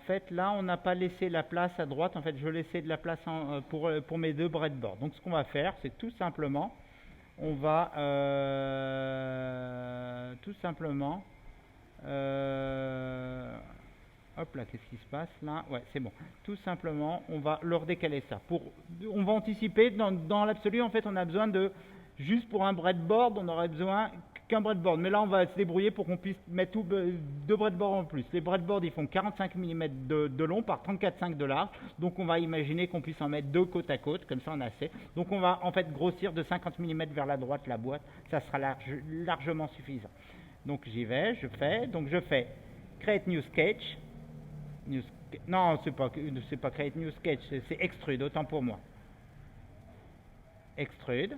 fait, là, on n'a pas laissé la place à droite. En fait, je laissais de la place pour mes deux breadboards. Donc, ce qu'on va faire, c'est tout simplement, on va tout simplement, hop là, qu'est-ce qui se passe là? Ouais, c'est bon. Tout simplement, on va leur décaler ça. On va anticiper. Dans l'absolu, en fait, on a besoin de juste pour un breadboard, on aurait besoin qu'un breadboard. Mais là, on va se débrouiller pour qu'on puisse mettre deux breadboards en plus. Les breadboards, ils font 45 mm de long par 34,5 de large. Donc, on va imaginer qu'on puisse en mettre deux côte à côte. Comme ça, on a assez. Donc, on va en fait grossir de 50 mm vers la droite la boîte. Ça sera largement suffisant. Donc, j'y vais, je fais. Donc, je fais Create New Sketch. Non, c'est pas Create New Sketch, c'est Extrude, autant pour moi. Extrude.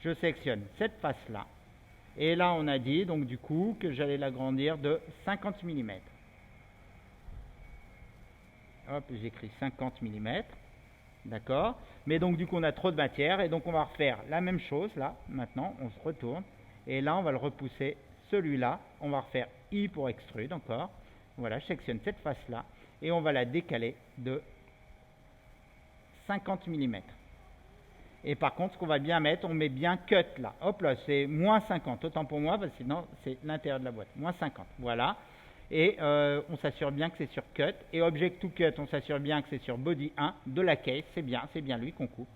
Je sélectionne cette face-là. Et là, on a dit, donc du coup, que j'allais l'agrandir de 50 mm. Hop, j'écris 50 mm. D'accord. Mais donc, du coup, on a trop de matière. Et donc, on va refaire la même chose, là. Maintenant, on se retourne. Et là, on va le repousser, celui-là. On va refaire I pour Extrude, encore. Voilà, je sélectionne cette face-là. Et on va la décaler de 50 mm. Et par contre, ce qu'on va bien mettre, on met bien cut là. Hop là, c'est moins 50. Autant pour moi, parce que sinon, c'est l'intérieur de la boîte. Moins 50. Voilà. Et on s'assure bien que c'est sur cut. Et object to cut, on s'assure bien que c'est sur body 1 de la case. C'est bien lui qu'on coupe.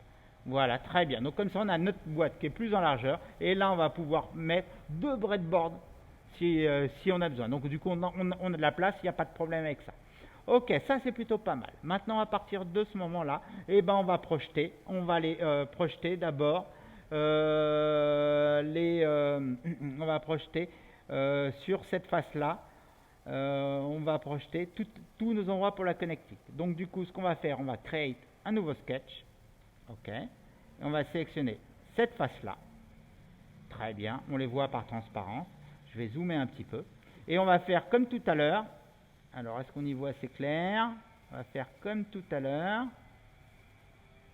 Voilà, très bien. Donc comme ça, on a notre boîte qui est plus en largeur. Et là, on va pouvoir mettre deux breadboards si on a besoin. Donc du coup, on a de la place, il n'y a pas de problème avec ça. Ok, ça c'est plutôt pas mal. Maintenant, à partir de ce moment-là, eh ben, on va projeter. On va les projeter d'abord. On va projeter sur cette face-là. On va projeter tous nos endroits pour la connectique. Donc du coup, ce qu'on va faire, on va créer un nouveau sketch. Ok. Et on va sélectionner cette face-là. Très bien. On les voit par transparence. Je vais zoomer un petit peu. Et on va faire comme tout à l'heure. Alors, est-ce qu'on y voit assez clair? On va faire comme tout à l'heure.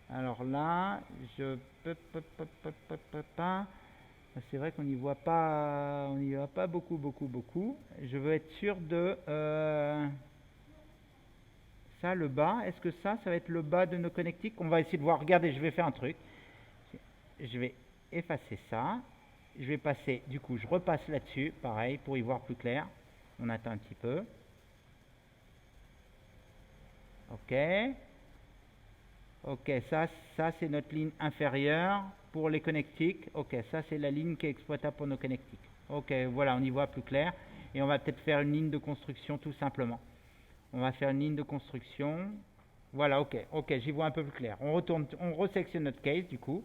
Alors là, je peux pas. C'est vrai qu'on n'y voit pas, beaucoup. Je veux être sûr de ça, le bas. Est-ce que ça va être le bas de nos connectiques? On va essayer de voir. Regardez, je vais faire un truc. Je vais effacer ça. Je vais passer, du coup, je repasse là-dessus, pareil, pour y voir plus clair. On attend un petit peu. Ok. Ok, ça c'est notre ligne inférieure pour les connectiques. Ok, ça c'est la ligne qui est exploitable pour nos connectiques. Ok, voilà, on y voit plus clair. Et on va peut-être faire une ligne de construction tout simplement. On va faire une ligne de construction. Voilà, ok, j'y vois un peu plus clair. On retourne, on resectionne notre case du coup.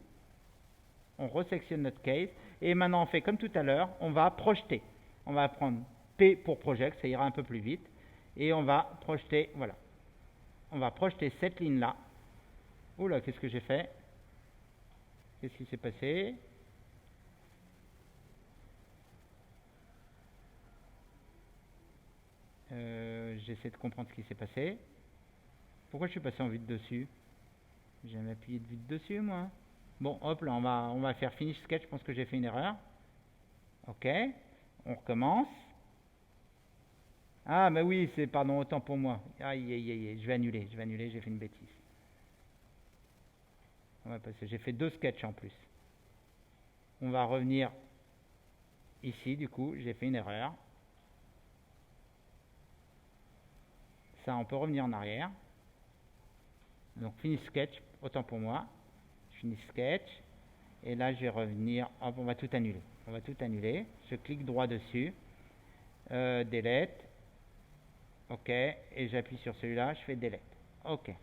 On resectionne notre case. Et maintenant on fait comme tout à l'heure, on va projeter. On va prendre P pour project, ça ira un peu plus vite. Et on va projeter, voilà. On va projeter cette ligne-là. Oula, qu'est-ce que j'ai fait? Qu'est-ce qui s'est passé? J'essaie de comprendre ce qui s'est passé. Pourquoi je suis passé en vue de dessus? J'ai jamais appuyé de vue de dessus, moi. Bon, hop là, on va faire finish sketch. Je pense que j'ai fait une erreur. Ok, on recommence. Ah, mais oui, c'est, pardon, autant pour moi. Aïe, aïe, aïe, je vais annuler, j'ai fait une bêtise. On va passer, j'ai fait deux sketchs en plus. On va revenir ici, du coup, j'ai fait une erreur. Ça, on peut revenir en arrière. Donc, finish sketch, autant pour moi. Finish sketch. Et là, je vais revenir. Hop, on va tout annuler. Je clique droit dessus. Delete. Ok, et j'appuie sur celui-là, je fais delete. Ok,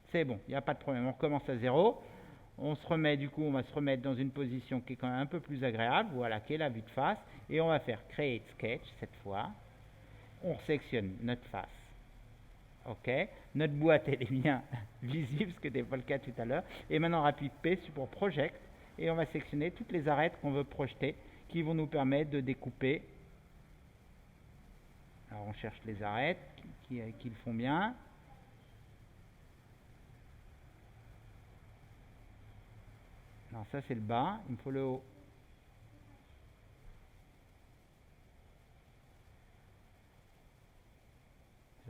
c'est bon, il n'y a pas de problème. On recommence à zéro. On se remet, du coup, on va se remettre dans une position qui est quand même un peu plus agréable. Voilà, qui est la vue de face. Et on va faire Create Sketch cette fois. On sélectionne notre face. Ok, notre boîte, elle est bien visible, ce qui n'était pas le cas tout à l'heure. Et maintenant, on appuie P pour Project. Et on va sélectionner toutes les arêtes qu'on veut projeter, qui vont nous permettre de découper. Alors, on cherche les arêtes qui le font bien. Non, ça c'est le bas, il me faut le haut.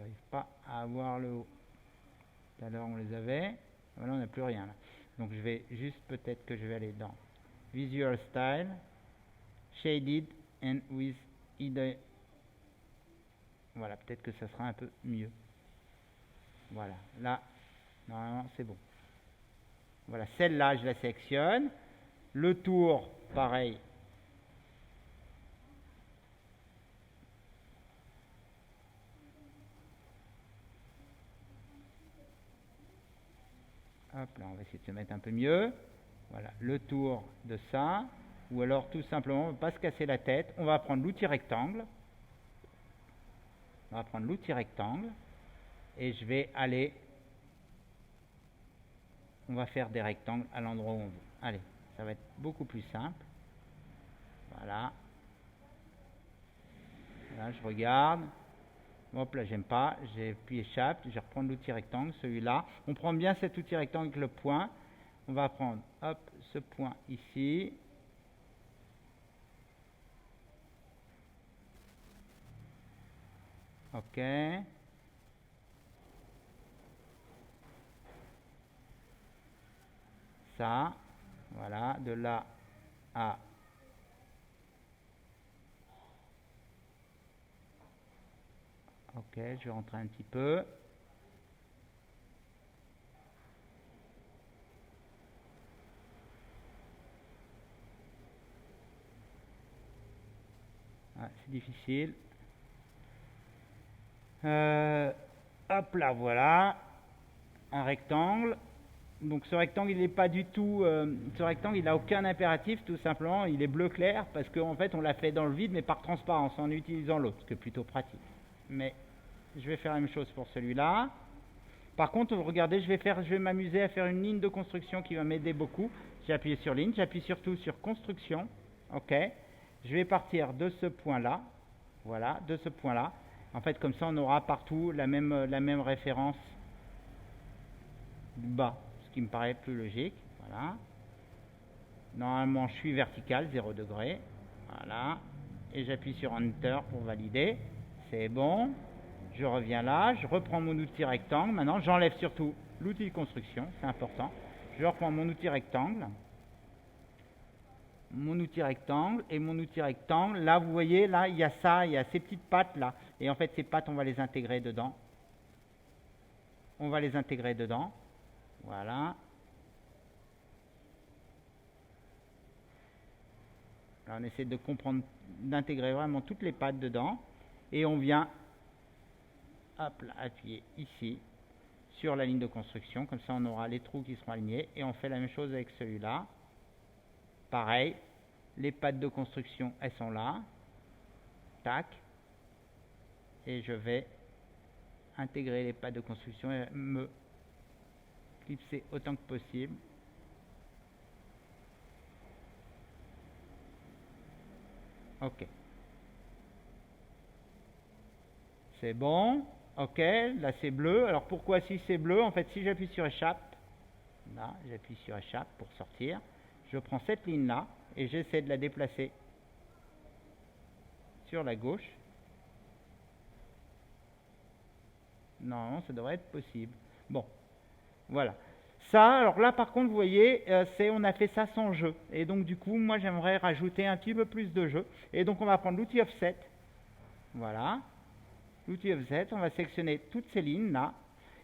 j'arrive pas à avoir le haut. Tout à l'heure on les avait, voilà on n'a plus rien là. Donc je vais juste, peut-être que je vais aller dans Visual Style, Shaded and with either. Voilà, peut-être que ça sera un peu mieux. Voilà, là, normalement c'est bon. Voilà, celle-là je la sélectionne. Le tour, pareil. Hop là, on va essayer de se mettre un peu mieux. Voilà, le tour de ça. Ou alors tout simplement, on ne va pas se casser la tête. On va prendre l'outil rectangle. On va prendre l'outil rectangle. Et je vais aller. On va faire des rectangles à l'endroit où on veut. Allez, ça va être beaucoup plus simple. Voilà. Là, je regarde. Hop là, j'aime pas. Puis échappe. Je vais reprendre l'outil rectangle, celui-là. On prend bien cet outil rectangle avec le point. On va prendre, hop, ce point ici. Ok. Ça. Voilà. De là à. Ok, je vais rentrer un petit peu. Ah, c'est difficile. Hop là, voilà. Un rectangle. Donc ce rectangle, il n'est pas du tout... ce rectangle, il n'a aucun impératif, tout simplement. Il est bleu clair parce qu'en fait, on l'a fait dans le vide, mais par transparence, en utilisant l'autre, ce qui est plutôt pratique. Mais je vais faire la même chose pour celui-là. Par contre, regardez, je vais m'amuser à faire une ligne de construction qui va m'aider beaucoup. J'ai appuyé sur ligne, j'appuie surtout sur construction. Ok. Je vais partir de ce point-là. Voilà, de ce point-là. En fait, comme ça, on aura partout la même référence du bas, ce qui me paraît plus logique. Voilà. Normalement, je suis vertical, 0 degré. Voilà. Et j'appuie sur Enter pour valider. C'est bon. Je reviens là, je reprends mon outil rectangle. Maintenant, j'enlève surtout l'outil de construction, c'est important. Je reprends mon outil rectangle. Mon outil rectangle et mon outil rectangle. Là, vous voyez, là, il y a ça, il y a ces petites pattes là. Et en fait, ces pattes, on va les intégrer dedans. On va les intégrer dedans. Voilà. Là, on essaie de comprendre, d'intégrer vraiment toutes les pattes dedans. Et on vient, hop là, appuyer ici sur la ligne de construction. Comme ça, on aura les trous qui seront alignés. Et on fait la même chose avec celui-là. Pareil, les pattes de construction, elles sont là. Tac. Et je vais intégrer les pattes de construction et me clipser autant que possible. Ok. C'est bon. Ok, là c'est bleu. Alors pourquoi si c'est bleu? En fait, si j'appuie sur échappe, là, j'appuie sur échappe pour sortir. Je prends cette ligne-là et j'essaie de la déplacer sur la gauche. Non, ça devrait être possible. Bon, voilà. Ça, alors là par contre, vous voyez, on a fait ça sans jeu. Et donc du coup, moi j'aimerais rajouter un petit peu plus de jeu. Et donc on va prendre l'outil Offset. Voilà. L'outil Offset, on va sélectionner toutes ces lignes là.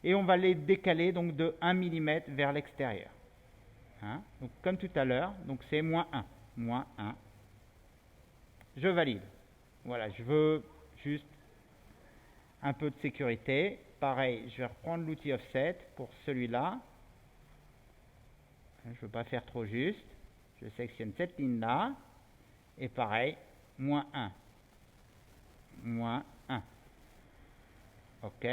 Et on va les décaler donc de 1 mm vers l'extérieur. Hein, donc comme tout à l'heure, donc c'est -1. -1. Je valide. Voilà, je veux juste un peu de sécurité. Pareil, je vais reprendre l'outil Offset pour celui-là. Je ne veux pas faire trop juste. Je sélectionne cette ligne-là. Et pareil, -1. -1. OK.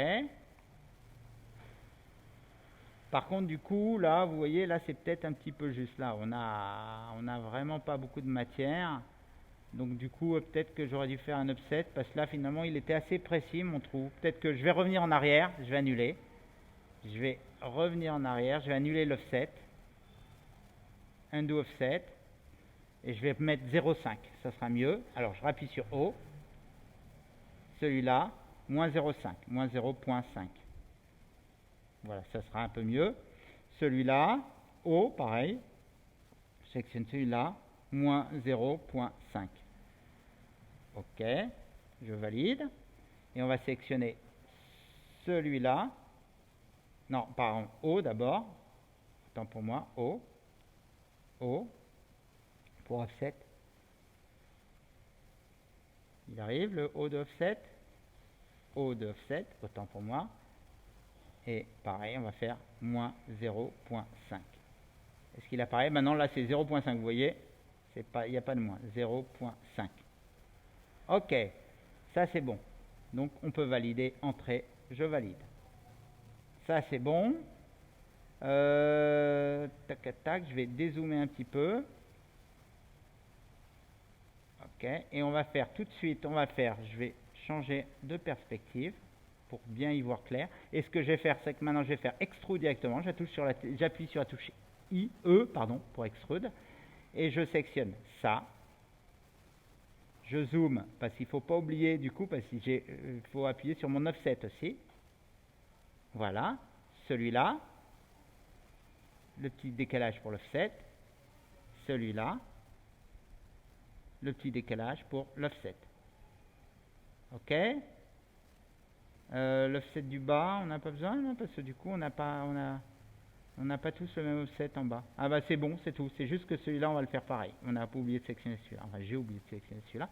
Par contre, du coup, là, vous voyez, là, c'est peut-être un petit peu juste là. On a vraiment pas beaucoup de matière. Donc, du coup, peut-être que j'aurais dû faire un offset parce que là, finalement, il était assez précis, mon trou. Peut-être que je vais revenir en arrière. Je vais annuler. Je vais revenir en arrière. Je vais annuler l'offset. Undo offset. Et je vais mettre 0,5. Ça sera mieux. Alors, je rappuie sur O. Celui-là. moins 0,5, moins 0,5. Voilà, ça sera un peu mieux. Celui-là, O, pareil. Je sélectionne celui-là, moins 0,5. OK, je valide. Et on va sélectionner celui-là. Non, pardon, O d'abord. Autant pour moi, O. O. Pour offset. Il arrive le O de offset. O de offset, autant pour moi. Et pareil, on va faire moins 0,5. Est-ce qu'il apparaît? Maintenant, là, c'est 0,5. Vous voyez, il n'y a pas de moins. 0,5. OK, ça c'est bon. Donc, on peut valider entrée. Je valide. Ça, c'est bon. Tac, tac, je vais dézoomer un petit peu. OK, et on va faire tout de suite, je vais changer de perspective pour bien y voir clair. Et ce que je vais faire, c'est que maintenant je vais faire extrude directement. J'appuie sur la touche E pour extrude. Et je sélectionne ça. Je zoome, parce qu'il ne faut pas oublier du coup, parce qu'il faut appuyer sur mon offset aussi. Voilà, celui-là. Le petit décalage pour l'offset. Celui-là. Le petit décalage pour l'offset. OK. L'offset du bas, on n'a pas besoin, non, parce que du coup, on n'a pas tous le même offset en bas. Ah bah c'est bon, c'est tout. C'est juste que celui-là, on va le faire pareil. On n'a pas oublié de sélectionner celui-là. Enfin, j'ai oublié de sélectionner celui-là.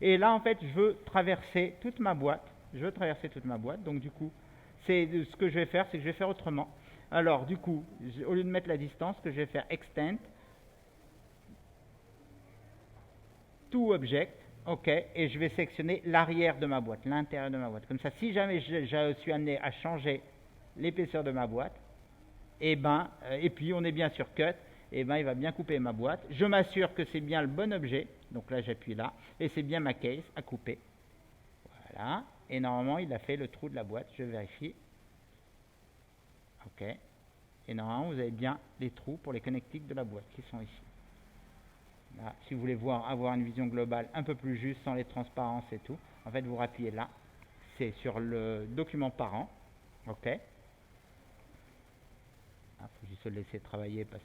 Et là, en fait, je veux traverser toute ma boîte. Donc, du coup, ce que je vais faire, c'est que je vais faire autrement. Alors, du coup, au lieu de mettre la distance, ce que je vais faire extend to object. OK, et je vais sélectionner l'arrière de ma boîte, l'intérieur de ma boîte. Comme ça, si jamais je suis amené à changer l'épaisseur de ma boîte, et puis on est bien sur Cut, il va bien couper ma boîte. Je m'assure que c'est bien le bon objet, donc là j'appuie là, et c'est bien ma case à couper. Voilà, et normalement il a fait le trou de la boîte, je vérifie. OK, et normalement vous avez bien les trous pour les connectiques de la boîte qui sont ici. Là, si vous voulez avoir une vision globale un peu plus juste, sans les transparences et tout, en fait, vous rappuyez là. C'est sur le document parent. OK. Il faut juste le laisser travailler parce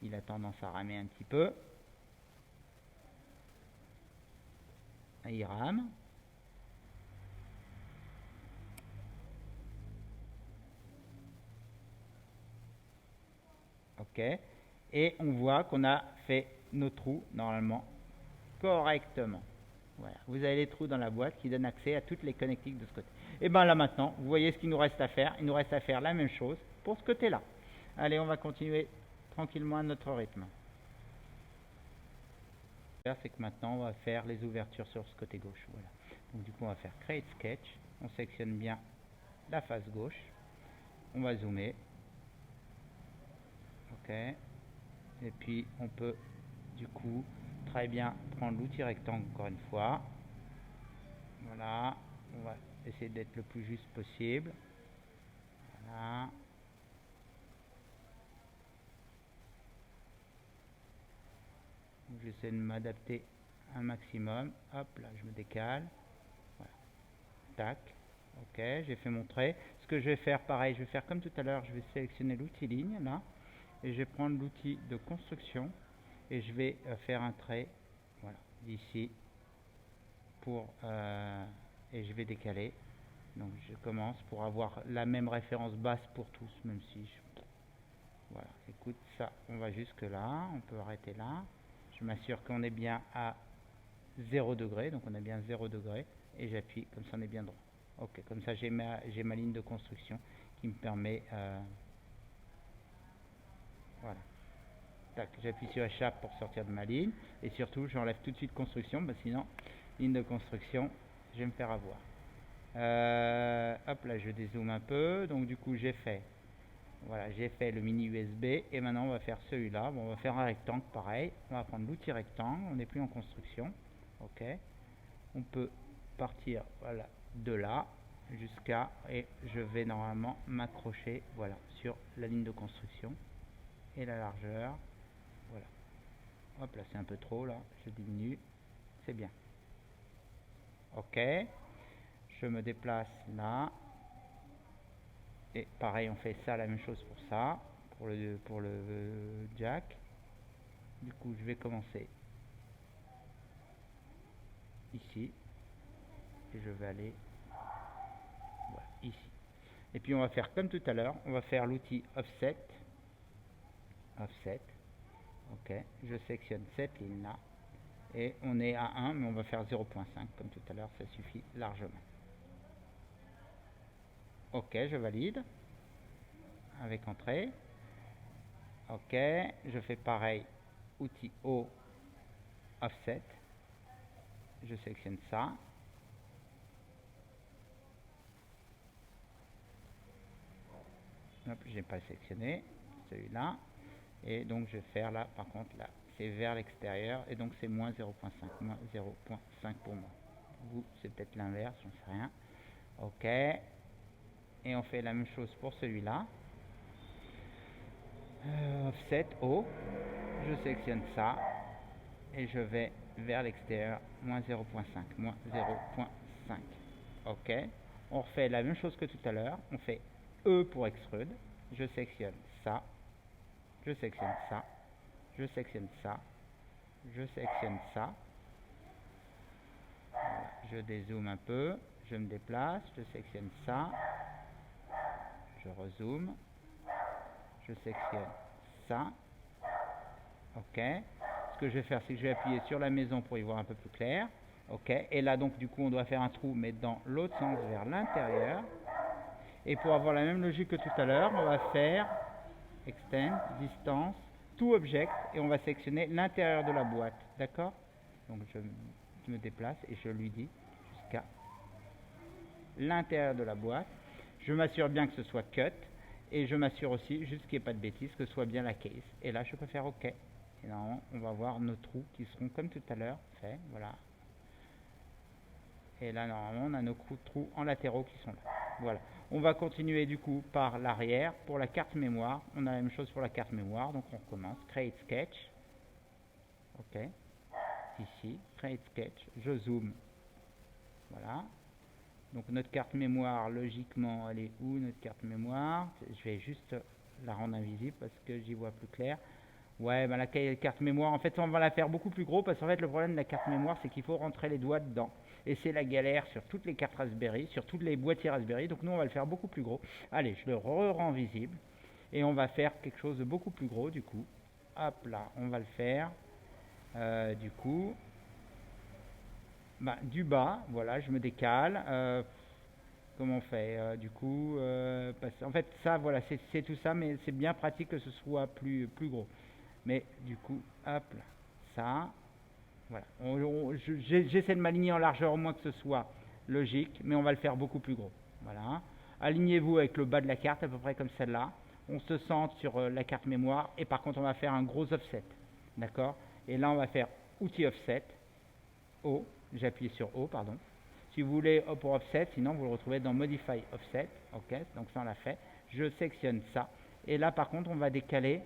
qu'il a tendance à ramer un petit peu. Il rame. OK. Et on voit qu'on a fait nos trous, normalement, correctement. Voilà. Vous avez les trous dans la boîte qui donnent accès à toutes les connectiques de ce côté. Et bien là maintenant, vous voyez ce qu'il nous reste à faire. Il nous reste à faire la même chose pour ce côté-là. Allez, on va continuer tranquillement à notre rythme. C'est que maintenant, on va faire les ouvertures sur ce côté gauche. Voilà. Donc du coup, on va faire Create Sketch. On sélectionne bien la face gauche. On va zoomer. OK. Et puis, on peut du coup très bien prendre l'outil rectangle encore une fois. Voilà, on va essayer d'être le plus juste possible. Voilà. J'essaie de m'adapter un maximum. Hop, là, je me décale. Voilà. Tac. OK, j'ai fait mon trait. Ce que je vais faire, pareil, je vais faire comme tout à l'heure. Je vais sélectionner l'outil ligne, là. Et je vais prendre l'outil de construction. Et je vais faire un trait, voilà, d'ici. Et je vais décaler. Donc je commence pour avoir la même référence basse pour tous, même si voilà, écoute, ça, on va jusque là, on peut arrêter là. Je m'assure qu'on est bien à 0 degré, donc on a bien 0 degré, et j'appuie, comme ça on est bien droit. OK, comme ça j'ai ma ligne de construction qui me permet, voilà. Tac, j'appuie sur Échappe pour sortir de ma ligne, et surtout j'enlève tout de suite construction, parce que sinon, ligne de construction, je vais me faire avoir. Hop là, je dézoome un peu. Donc du coup, j'ai fait le mini USB. Et maintenant, on va faire celui-là. Bon, on va faire un rectangle pareil. On va prendre l'outil rectangle. On n'est plus en construction. OK. On peut partir, voilà, de là jusqu'à, et je vais normalement m'accrocher, voilà, sur la ligne de construction et la largeur. Voilà. Hop là, c'est un peu trop là. Je diminue. C'est bien. OK. je me déplace là. Et pareil, on fait ça, la même chose pour ça, pour le jack. Du coup, je vais commencer ici. Et je vais aller voilà, ici. Et puis on va faire comme tout à l'heure, on va faire l'outil offset. Offset. Ok, je sélectionne cette ligne là. Et on est à 1, mais on va faire 0.5 comme tout à l'heure, ça suffit largement. Ok, je valide. Avec entrée. Ok, je fais pareil, outil O, offset. Je sélectionne ça. Hop, j'ai pas sélectionné celui-là. Et donc je vais faire là, par contre là, c'est vers l'extérieur. Et donc c'est moins 0.5. Moins 0.5 pour moi. Vous, c'est peut-être l'inverse, j'en sais rien. Ok. Et on fait la même chose pour celui-là. Offset O. Je sélectionne ça. Et je vais vers l'extérieur. Moins 0.5. Moins 0.5. Ok. On refait la même chose que tout à l'heure. On fait E pour extrude. Je sélectionne ça. Je sélectionne ça. Je sélectionne ça. Je sélectionne ça. Voilà. Je dézoome un peu. Je me déplace. Je sélectionne ça. Je rezoome. Je sélectionne ça. Ok. Ce que je vais faire, c'est que je vais appuyer sur la maison pour y voir un peu plus clair. Ok. Et là, donc, du coup, on doit faire un trou, mais dans l'autre sens, vers l'intérieur. Et pour avoir la même logique que tout à l'heure, on va faire Extend, Distance, To Object, et on va sélectionner l'intérieur de la boîte. D'accord? Donc, je me déplace et je lui dis jusqu'à l'intérieur de la boîte. Je m'assure bien que ce soit cut. Et je m'assure aussi, juste qu'il n'y ait pas de bêtises, que ce soit bien la case. Et là, je peux faire OK. Et normalement, on va voir nos trous qui seront comme tout à l'heure. Fait, voilà. Et là, normalement, on a nos trous en latéraux qui sont là. Voilà. On va continuer du coup par l'arrière. Pour la carte mémoire, on a la même chose pour la carte mémoire. Donc, on recommence. Create Sketch. OK. Ici, Create Sketch. Je zoome. Voilà. Donc notre carte mémoire, logiquement, elle est où notre carte mémoire? Je vais juste la rendre invisible parce que j'y vois plus clair. Ouais, ben la carte mémoire, en fait, on va la faire beaucoup plus gros parce qu'en fait, le problème de la carte mémoire, c'est qu'il faut rentrer les doigts dedans. Et c'est la galère sur toutes les cartes Raspberry, sur toutes les boîtiers Raspberry. Donc nous, on va le faire beaucoup plus gros. Allez, je le rends visible. Et on va faire quelque chose de beaucoup plus gros, du coup. Hop là, on va le faire. Du coup... du bas, voilà, je me décale. Comment on fait du coup en fait, ça, voilà, c'est tout ça, mais c'est bien pratique que ce soit plus gros. Mais du coup, hop là, ça, voilà. J'essaie de m'aligner en largeur au moins que ce soit logique, mais on va le faire beaucoup plus gros. Voilà. Alignez-vous avec le bas de la carte, à peu près comme celle-là. On se centre sur la carte mémoire, et par contre, on va faire un gros offset. D'accord? Et là, on va faire outil offset. O, j'ai appuyé sur O, pardon. Si vous voulez O pour offset, sinon vous le retrouvez dans Modify Offset. Ok, donc ça on l'a fait. Je sélectionne ça. Et là par contre on va décaler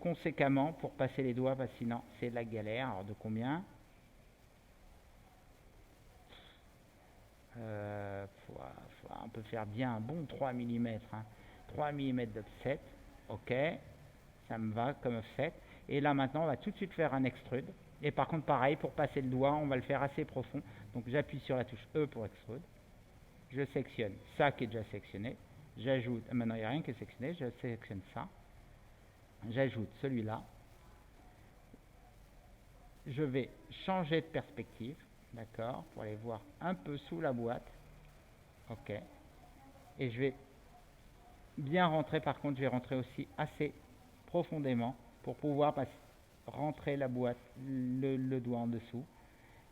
conséquemment pour passer les doigts parce que sinon c'est la galère. Alors de combien? On peut faire bien un bon 3 mm. 3 mm d'offset. Ok, ça me va comme offset. Et là maintenant on va tout de suite faire un extrude. Et par contre, pareil, pour passer le doigt, on va le faire assez profond. Donc j'appuie sur la touche E pour extrude. Je sélectionne ça qui est déjà sélectionné. J'ajoute, maintenant il n'y a rien qui est sélectionné, je sélectionne ça. J'ajoute celui-là. Je vais changer de perspective, d'accord, pour aller voir un peu sous la boîte. Ok. Et je vais bien rentrer, par contre, je vais rentrer aussi assez profondément pour pouvoir rentrer la boîte, le doigt en dessous.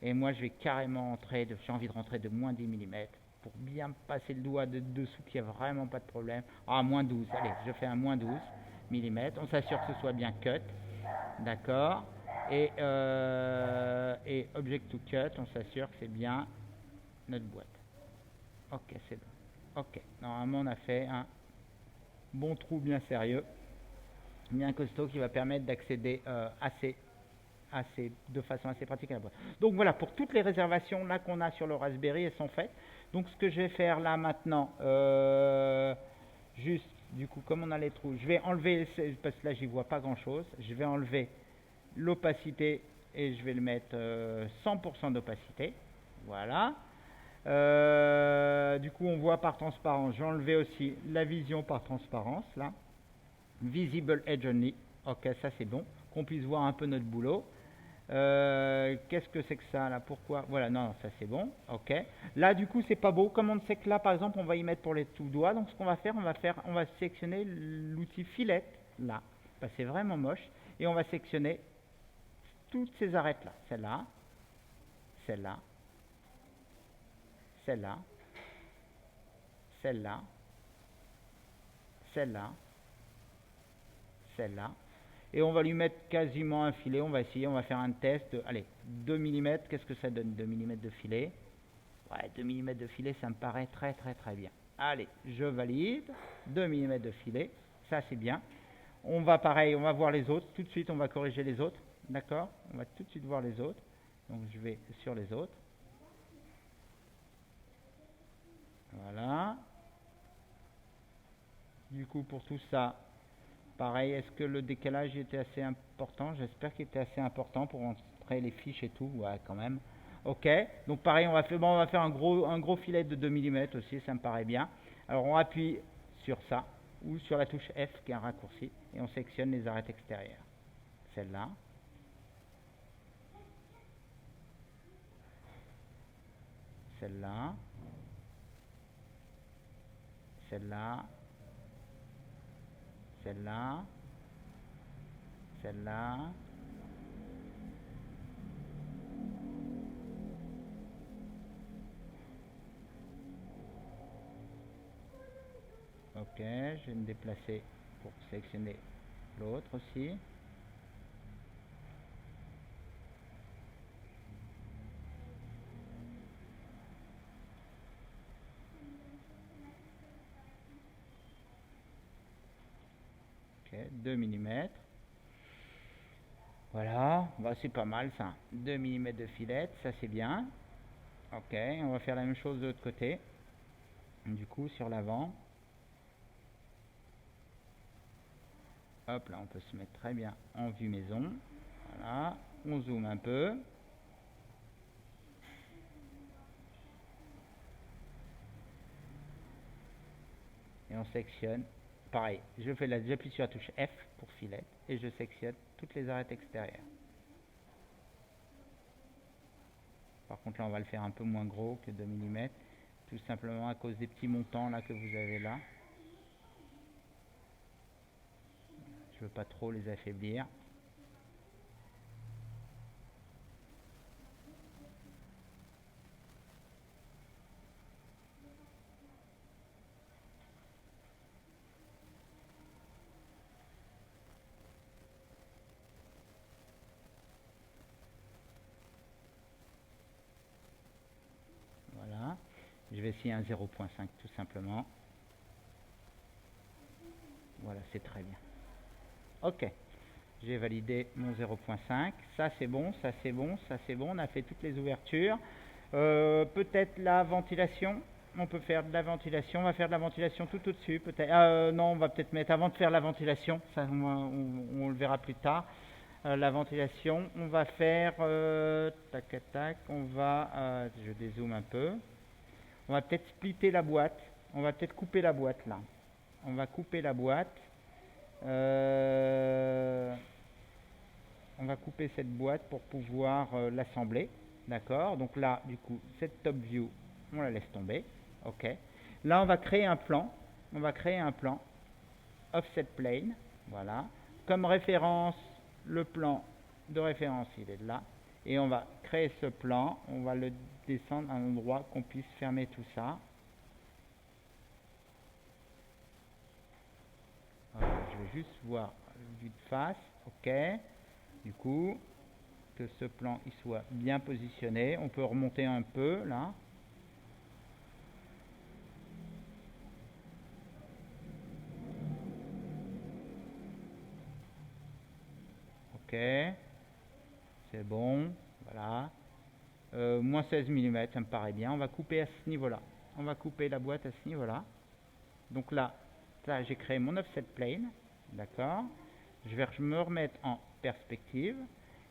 Et moi, je vais carrément entrer, j'ai envie de rentrer de moins 10 mm pour bien passer le doigt de dessous, qu'il n'y a vraiment pas de problème. Ah, moins 12, allez, je fais un moins 12 mm. On s'assure que ce soit bien cut, d'accord. Et Object to Cut, on s'assure que c'est bien notre boîte. Ok, c'est bon. Ok, normalement, on a fait un bon trou bien sérieux, bien costaud, qui va permettre d'accéder assez de façon assez pratique à la boîte. Donc voilà, pour toutes les réservations là qu'on a sur le Raspberry, elles sont faites. Donc ce que je vais faire là maintenant, juste du coup comme on a les trous, je vais enlever, parce que là j'y vois pas grand chose, je vais enlever l'opacité et je vais le mettre 100% d'opacité. Voilà. Du coup on voit par transparence, je vais enlever aussi la vision par transparence là. Visible Edge Only, ok, ça c'est bon, qu'on puisse voir un peu notre boulot. Qu'est-ce que c'est que ça là? Pourquoi? Voilà, non, ça c'est bon, ok. Là du coup c'est pas beau, comme on sait que là par exemple on va y mettre pour les tout doigts, donc ce qu'on va faire, on va sélectionner l'outil filette là, bah, c'est vraiment moche, et on va sélectionner toutes ces arêtes là, celle-là, celle-là, celle-là, celle-là, celle-là, celle-là, et on va lui mettre quasiment un filet. On va essayer, on va faire un test. Allez, 2 mm, qu'est-ce que ça donne 2 mm de filet? Ouais, 2 mm de filet, ça me paraît très très très bien. Allez, je valide. 2 mm de filet, ça c'est bien. On va pareil, on va voir les autres. Tout de suite, on va corriger les autres. D'accord? On va tout de suite voir les autres. Donc je vais sur les autres. Voilà. Du coup, pour tout ça, pareil, est-ce que le décalage était assez important? J'espère qu'il était assez important pour entrer les fiches et tout. Ouais, quand même. Ok, donc pareil, on va faire un gros filet de 2 mm aussi, ça me paraît bien. Alors on appuie sur ça, ou sur la touche F qui est un raccourci, et on sélectionne les arêtes extérieures. Celle-là. Celle-là. Celle-là. Celle-là. Celle-là. Ok, je vais me déplacer pour sélectionner l'autre aussi. Ok, 2 mm. Voilà, bah, c'est pas mal ça. 2 mm de filette, ça c'est bien. Ok, on va faire la même chose de l'autre côté. Du coup, sur l'avant. Hop, là, on peut se mettre très bien en vue maison. Voilà, on zoome un peu. Et on sectionne. Pareil, j'appuie sur la touche F pour filet et je sectionne toutes les arêtes extérieures. Par contre, là, on va le faire un peu moins gros que 2 mm, tout simplement à cause des petits montants là que vous avez là. Je veux pas trop les affaiblir. Voilà. Je vais essayer un 0.5 tout simplement. Voilà, c'est très bien. Ok. J'ai validé mon 0.5. Ça c'est bon, ça c'est bon, ça c'est bon. On a fait toutes les ouvertures. Peut-être la ventilation. On peut faire de la ventilation. On va faire de la ventilation tout au-dessus. Peut-être. Non, on va peut-être mettre avant de faire la ventilation. Ça, on le verra plus tard. La ventilation, on va faire. Tac, tac. On va. Je dézoome un peu. On va peut-être splitter la boîte. On va peut-être couper la boîte là. On va couper la boîte. On va couper cette boîte pour pouvoir l'assembler. D'accord? Donc là, du coup, cette top view, on la laisse tomber. Ok. Là, on va créer un plan. On va créer un plan offset plane. Voilà. Comme référence, le plan de référence, il est là. Et on va créer ce plan. On va le descendre à un endroit qu'on puisse fermer tout ça. Voilà, je vais juste voir vue de face. Ok. Du coup, que ce plan il soit bien positionné. On peut remonter un peu là. Ok. c'est bon, voilà. Moins 16 mm, ça me paraît bien. On va couper à ce niveau-là. On va couper la boîte à ce niveau-là. Donc là, ça, j'ai créé mon offset plane, d'accord. Je vais me remettre en perspective.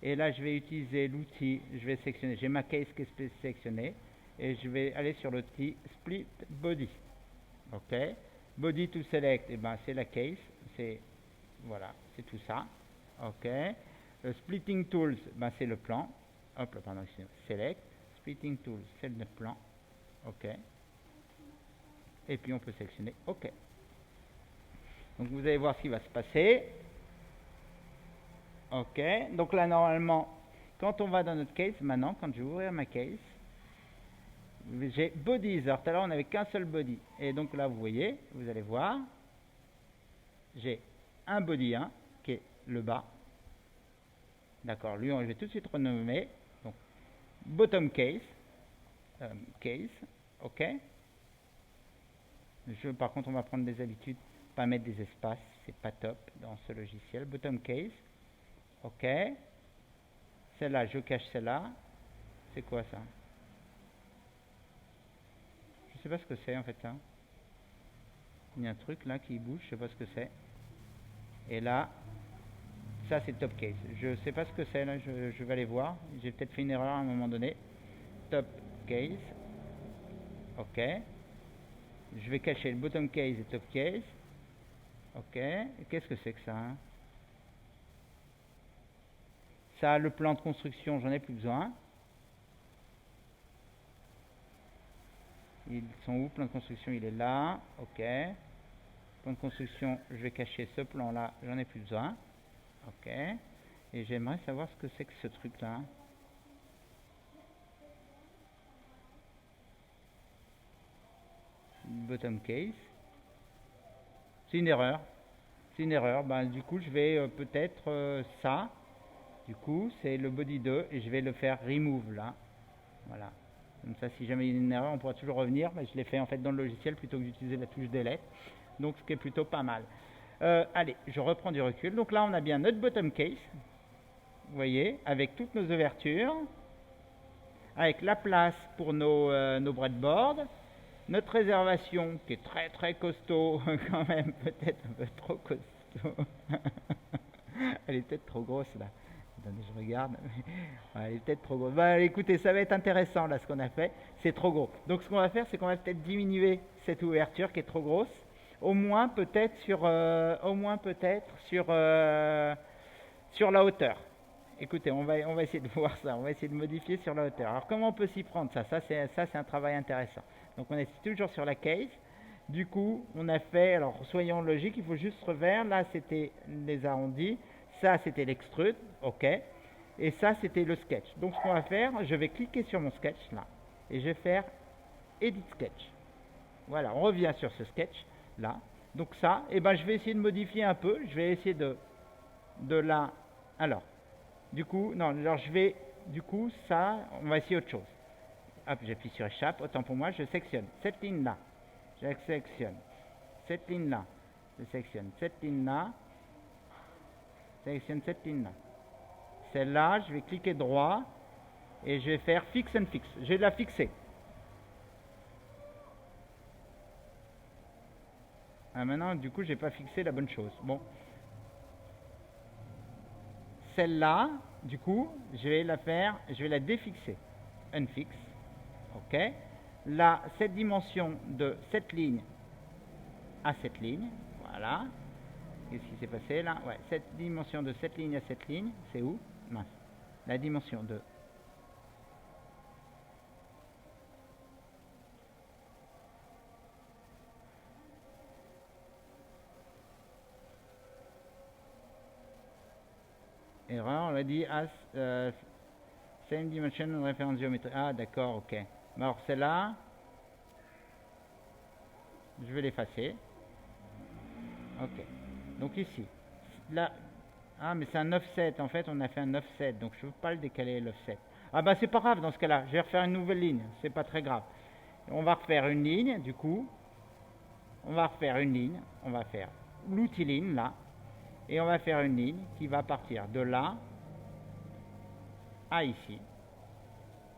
Et là, je vais utiliser l'outil, je vais sélectionner, j'ai ma case qui est sélectionnée. Et je vais aller sur l'outil Split Body. Ok. Body to select, et ben c'est la case. C'est, voilà, c'est tout ça. Ok. Splitting Tools, ben c'est le plan. Hop là, pardon, select. Splitting Tools, c'est le plan. Ok. Et puis on peut sélectionner OK. Donc vous allez voir ce qui va se passer. OK. Donc là, normalement, quand on va dans notre case, maintenant, quand je vais ouvrir ma case, j'ai bodies. Alors tout à l'heure, on n'avait qu'un seul body. Et donc là, vous voyez, vous allez voir, j'ai un body 1 qui est le bas. D'accord. Lui, je vais tout de suite renommer. Donc, bottom case. Case. OK. Par contre, on va prendre des habitudes, pas mettre des espaces, c'est pas top dans ce logiciel. Bottom case, ok. Celle-là, je cache celle-là. C'est quoi ça? Je sais pas ce que c'est en fait ça. Il y a un truc là qui bouge, je sais pas ce que c'est. Et là, ça c'est top case. Je sais pas ce que c'est là, je vais aller voir. J'ai peut-être fait une erreur à un moment donné. Top case, ok. Je vais cacher le bottom case et top case. Ok. Qu'est-ce que c'est que ça hein? Ça, le plan de construction, j'en ai plus besoin. Ils sont où? Plan de construction, il est là. Ok. Plan de construction, je vais cacher ce plan-là, j'en ai plus besoin. Ok. Et j'aimerais savoir ce que c'est que ce truc-là. Bottom case. C'est une erreur. C'est une erreur. Ben, du coup, je vais peut-être ça. Du coup, c'est le body 2 et je vais le faire remove là. Voilà. Comme ça, si jamais il y a une erreur, on pourra toujours revenir. Mais je l'ai fait en fait dans le logiciel plutôt que d'utiliser la touche delete. Donc, ce qui est plutôt pas mal. Allez, je reprends du recul. Donc là, on a bien notre bottom case. Vous voyez, avec toutes nos ouvertures. Avec la place pour nos breadboards. Notre réservation qui est très très costaud, quand même, peut-être un peu trop costaud. Elle est peut-être trop grosse là. Attendez, je regarde. Ouais, elle est peut-être trop grosse. Bah écoutez, ça va être intéressant là ce qu'on a fait. C'est trop gros. Donc ce qu'on va faire, c'est qu'on va peut-être diminuer cette ouverture qui est trop grosse. Au moins peut-être sur la hauteur. Écoutez, on va essayer de voir ça. On va essayer de modifier sur la hauteur. Alors comment on peut s'y prendre ça c'est un travail intéressant. Donc on est toujours sur la case. Du coup, on a fait, alors soyons logiques, il faut juste refaire. Là, c'était les arrondis. Ça, c'était l'extrude. OK. Et ça, c'était le sketch. Donc ce qu'on va faire, je vais cliquer sur mon sketch là. Et je vais faire Edit Sketch. Voilà, on revient sur ce sketch là. Donc ça, je vais essayer de modifier un peu. Je vais essayer de là. Alors, du coup, non, alors ça, on va essayer autre chose. Hop, j'appuie sur échappe, autant pour moi, je sélectionne cette ligne là, je sélectionne cette ligne là, je sélectionne cette ligne là, sélectionne cette ligne là. Celle-là, je vais cliquer droit et je vais faire Fix and Fix. Je vais la fixer. Ah, maintenant, du coup, j'ai pas fixé la bonne chose. Bon. Celle-là, du coup, je vais la défixer. Unfix. OK. Là, cette dimension de cette ligne à cette ligne, voilà. Qu'est-ce qui s'est passé là? Ouais, cette dimension de cette ligne à cette ligne, c'est où? Mince. La dimension de... Erreur, on l'a dit, as same dimension référence géométrique. Ah, d'accord, ok. Alors, celle-là, je vais l'effacer. Ok. Donc ici, là, ah, mais c'est un offset. En fait, on a fait un offset, donc je ne peux pas le décaler l'offset. Ah bah c'est pas grave dans ce cas-là. Je vais refaire une nouvelle ligne. C'est pas très grave. On va refaire une ligne, du coup. On va refaire une ligne. On va faire l'outil ligne là, et on va faire une ligne qui va partir de là à ici.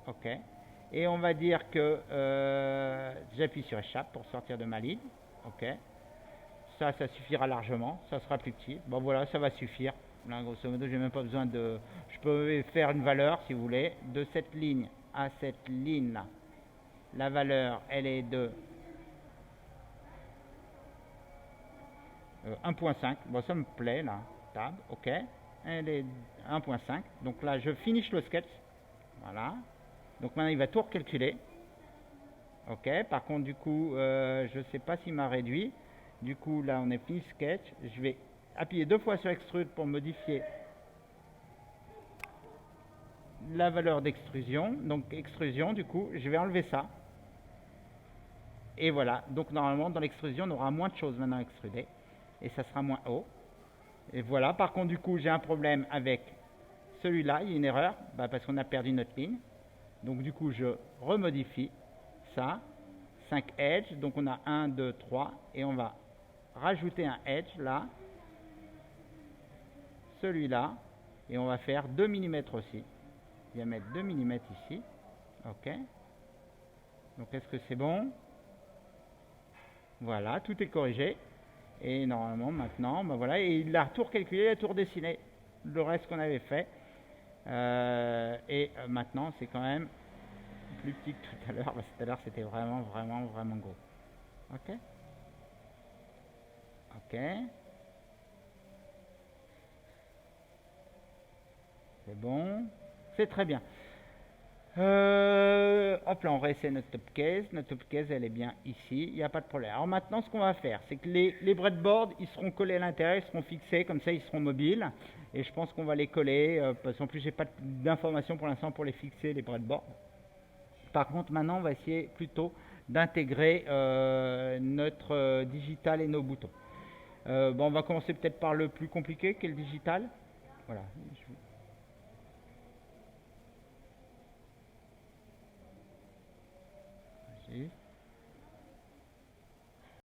OK. Et on va dire que j'appuie sur échappe pour sortir de ma ligne. OK. Ça suffira largement. Ça sera plus petit. Bon voilà, ça va suffire. Là, grosso modo, j'ai même pas besoin de... Je peux faire une valeur, si vous voulez, de cette ligne à cette ligne-là. La valeur, elle est de 1.5. Bon, ça me plaît, là. Tab, OK. Elle est 1.5. Donc là, je finish le sketch. Voilà. Donc maintenant, il va tout recalculer. OK. Par contre, du coup, je sais pas s'il m'a réduit. Du coup, là, on est fini sketch. Je vais appuyer 2 fois sur extrude pour modifier la valeur d'extrusion. Donc, extrusion, du coup, je vais enlever ça. Et voilà. Donc, normalement, dans l'extrusion, on aura moins de choses maintenant extrudées. Et ça sera moins haut. Et voilà. Par contre, du coup, j'ai un problème avec celui-là. Il y a une erreur parce qu'on a perdu notre ligne. Donc, du coup, je remodifie ça. 5 edge. Donc, on a 1, 2, 3. Et on va rajouter un edge là. Celui-là. Et on va faire 2 mm aussi. Je vais mettre 2 mm ici. OK. Donc, est-ce que c'est bon? Voilà, tout est corrigé. Et normalement, maintenant, voilà. Et il a tout recalculé, il a tout redessiné. Le reste qu'on avait fait. Maintenant, c'est quand même plus petit que tout à l'heure. Tout à l'heure, c'était vraiment gros. OK. OK. C'est bon. C'est très bien. Hop là, on réessaie notre top case. Notre top case, elle est bien ici. Il n'y a pas de problème. Alors maintenant, ce qu'on va faire, c'est que les breadboards, ils seront collés à l'intérieur, ils seront fixés, comme ça, ils seront mobiles. Et je pense qu'on va les coller, parce qu'en plus, j'ai pas d'informations pour l'instant pour les fixer, les breadboards. Par contre, maintenant, on va essayer plutôt d'intégrer notre digital et nos boutons. Bon, on va commencer peut-être par le plus compliqué, qui est le digital. Voilà. Vas-y.